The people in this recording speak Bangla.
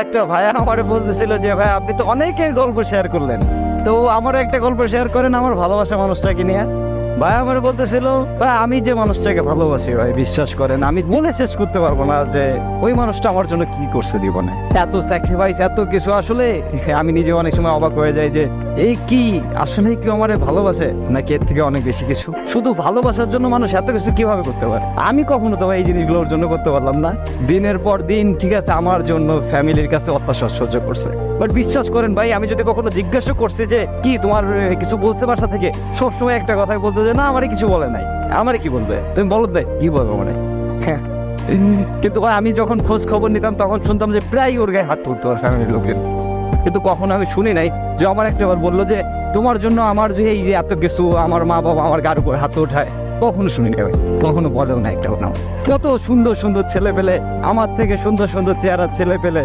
একটা ভাই আমার বলতেছিল যে ভাই আপনি তো অনেকের গল্প শেয়ার করলেন, তো আমারও একটা গল্প শেয়ার করেন আমার ভালোবাসা মানুষটাকে নিয়ে। ভাই আমার বলতেছিল ভাই আমি যে মানুষটাকে ভালোবাসি ভাই বিশ্বাস করেন আমি বলে শেষ করতে পারবো না যে ওই মানুষটা আমার জন্য কি করছে জীবনে, এত স্যাক্রিফাইস এত কিছু। আসলে আমি নিজে অনেক সময় অবাক হয়ে যাই যে এই কি আসলে কি আমার ভালোবাসে নাকি এর থেকে অনেক বেশি কিছু। শুধু ভালোবাসার জন্য মানুষ এত কিছু কিভাবে করতে পারে? আমি কখনো তো ভাই এই জিনিসগুলোর জন্য করতে পারলাম না। দিনের পর দিন ঠিক আছে আমার জন্য ফ্যামিলির কাছে অত্যাচার সহ্য করছে, বাট বিশ্বাস করেন ভাই আমি যদি কখনো জিজ্ঞাসা করছি যে কি তোমার কিছু বলতে বাসা থেকে, সবসময় একটা কথাই বলতো যে না আমারে কিছু বলে নাই। আমারে কি বলবে? তুমি বলো দেয় কি বলবো মানে। হ্যাঁ, কিন্তু ভাই আমি যখন খোঁজ খবর নিতাম তখন শুনতাম যে প্রায় ওর গায়ে হাত তুলতো ওর ফ্যামিলির লোকের, কিন্তু কখনো আমি শুনি নাই যে আমার একটা বার বললো যে তোমার জন্য আমার যে এই যে এত কিছু আমার মা বাবা আমার গার উপর হাত ওঠায়, কখনো শুনি নাই ভাই, কখনো বলেও না একটাও নাম। কত সুন্দর সুন্দর ছেলে পেলে, আমার থেকে সুন্দর সুন্দর চেহারা ছেলে পেলে